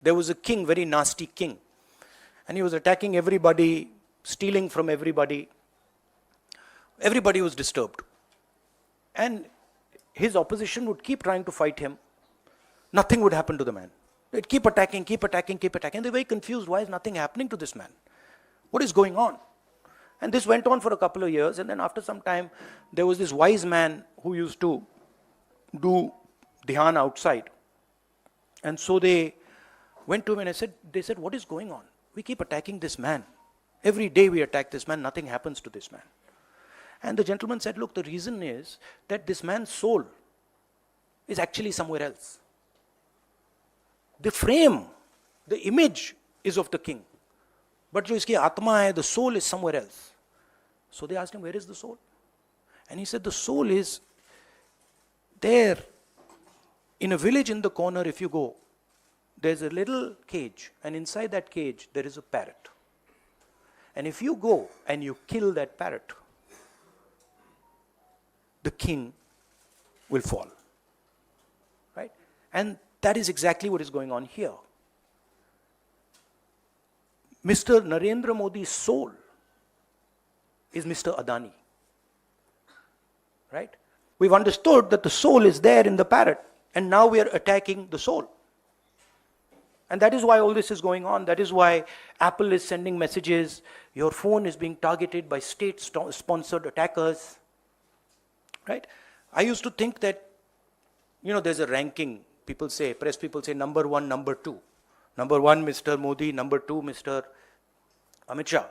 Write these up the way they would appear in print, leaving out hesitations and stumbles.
There was a king, very nasty king, and he was attacking everybody, stealing from everybody. Everybody was disturbed. And his opposition would keep trying to fight him. Nothing would happen to the man. They'd keep attacking, keep attacking, keep attacking. They're very confused. Why is nothing happening to this man? What is going on? And this went on for a couple of years. And then after some time, there was this wise man who used to do dhyan outside. And so they went to him and they said, what is going on? We keep attacking this man. Every day we attack this man. Nothing happens to this man. And the gentleman said, look, the reason is that this man's soul is actually somewhere else. The frame, the image is of the king. But jo iski atma hai, the soul is somewhere else. So they asked him, where is the soul? And he said, the soul is there. In a village in the corner, if you go, there's a little cage. And inside that cage, there is a parrot. And if you go and you kill that parrot, the king will fall. Right? And that is exactly what is going on here. Mr. Narendra Modi's soul is Mr. Adani. Right? We've understood that the soul is there in the parrot, and now we are attacking the soul. And that is why all this is going on. That is why Apple is sending messages. Your phone is being targeted by state-sponsored attackers. Right? I used to think that, there's a ranking. People say, press people say, number one, number two. Number one, Mr. Modi. Number two, Mr. Amit Shah.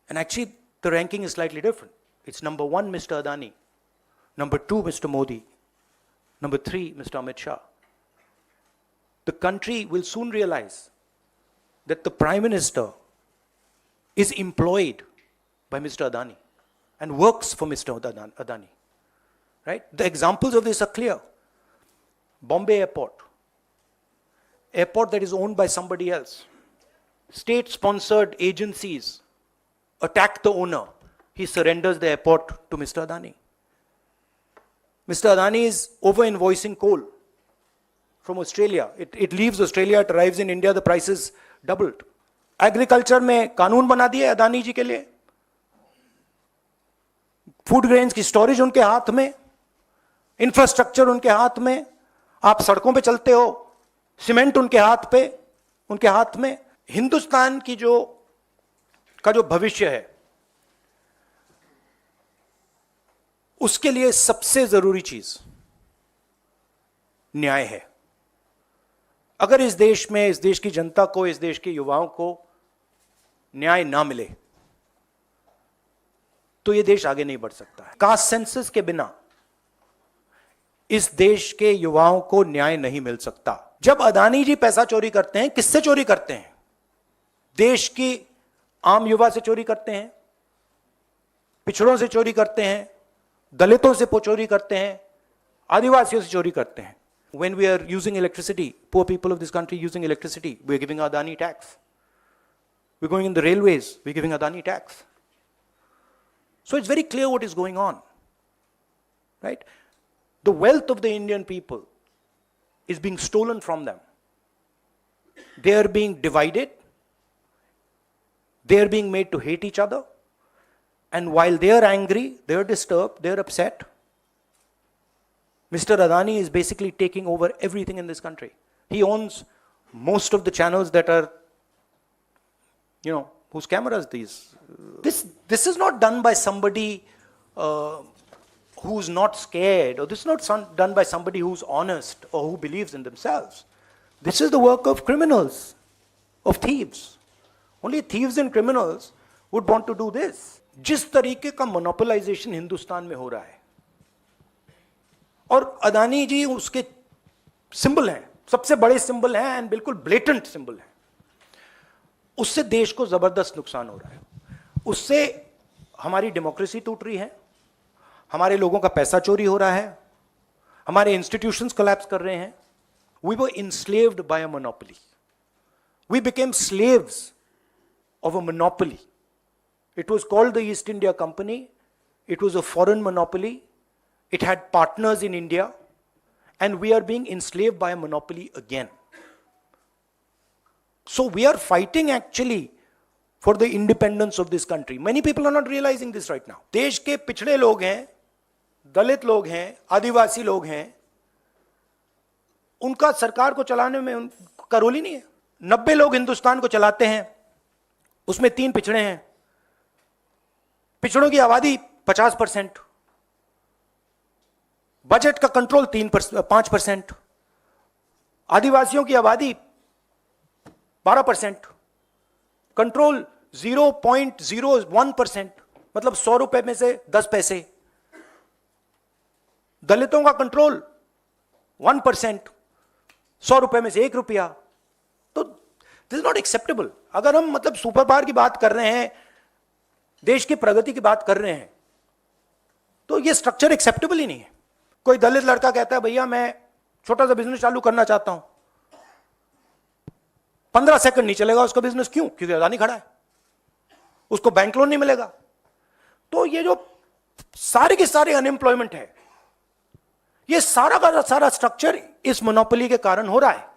And actually, the ranking is slightly different. It's number one, Mr. Adani. Number two, Mr. Modi. Number three, Mr. Amit Shah. The country will soon realize that the Prime Minister is employed by Mr. Adani and works for Mr. Adani. Right? The examples of this are clear. Bombay Airport that is owned by somebody else. State-sponsored agencies attack the owner. He surrenders the airport to Mr. Adani. Mr. Adani is over-invoicing coal from Australia. It leaves Australia, it arrives in India, the prices doubled. Agriculture में कानून बना दिए अदानी जी के लिए. Food grains की storage उनके हाथ में, इंफ्रास्ट्रक्चर उनके हाथ में, आप सड़कों पे चलते हो, सीमेंट उनके हाथ में. हिंदुस्तान की का जो भविष्य है, उसके लिए सबसे जरूरी चीज न्याय है. अगर इस देश में, इस देश की जनता को, इस देश के युवाओं को न्याय ना मिले तो ये देश आगे नहीं बढ़ सकता है. कास्ट सेंसस के बिना इस देश के युवाओं को न्याय नहीं मिल सकता. जब अदानी जी पैसा चोरी करते हैं, किससे चोरी करते हैं? देश की आम युवा से चोरी करते हैं, पिछड़ों से चोरी करते हैं, दलितों से चोरी करते हैं, आदिवासियों से चोरी करते हैं. When we are using electricity, poor people of this country using electricity, we are giving Adani tax. We're going in the railways, we're giving Adani tax. So it's very clear what is going on. Right? The wealth of the Indian people is being stolen from them. They are being divided. They are being made to hate each other. And while they are angry, they are disturbed, they are upset, Mr. Adani is basically taking over everything in this country. He owns most of the channels that are, whose cameras these. This is not done by somebody who's not scared, or this is not done by somebody who's honest or who believes in themselves. This is the work of criminals, of thieves. Only thieves and criminals would want to do this. जिस तरीके का monopolisation Hindustan में हो रहा है, और अदानी जी उसके symbol हैं, सबसे बड़े सिंबल हैं एंड बिल्कुल ब्लेटेंट सिंबल हैं, उससे देश को जबरदस्त नुकसान हो रहा है. उससे हमारी डेमोक्रेसी टूट रही है, हमारे लोगों का पैसा चोरी हो रहा है, हमारे इंस्टीट्यूशंस कोलैप्स कर रहे हैं. We were enslaved by a monopoly. We became slaves of a monopoly. It was called the East India Company. It was a foreign monopoly. It had partners in India. And we are being enslaved by a monopoly again. So we are fighting actually for the independence of this country. Many people are not realizing this right now. देश के पिछड़े लोग हैं, दलित लोग हैं, आदिवासी लोग हैं, उनका सरकार को चलाने में उनका रोल ही नहीं है। 90 लोग हिंदुस्तान को चलाते हैं, उसमें 3 पिछड़े हैं। पिछड़ों की आबादी 50%, बजट का कंट्रोल 5%, आदिवासियों की आबादी 12%, कंट्रोल 0.01%, मतलब 100 रुपए में से 10 पैसे। दलितों का कंट्रोल 1%, 100 रुपए में से 1 रुपया। तो दिस इज नॉट एक्सेप्टेबल। अगर हम मतलब सुपर पावर की बात कर रहे हैं, देश की प्रगति की बात कर रहे हैं, तो ये स्ट्रक्चर एक्सेप्टेबल ही नहीं है। कोई दलित लड़का कहता है भैया मैं छोटा सा बिजनेस चालू करना चाहता हूं, 15 सेकंड नहीं चलेगा उसका बिजनेस। क्यों? क्योंकि अदानी खड़ा है, उसको बैंक लोन नहीं मिलेगा। तो ये जो सारे के सारे अनएम्प्लॉयमेंट है, ये सारा का सारा स्ट्रक्चर इस मोनोपोली के कारण हो रहा है।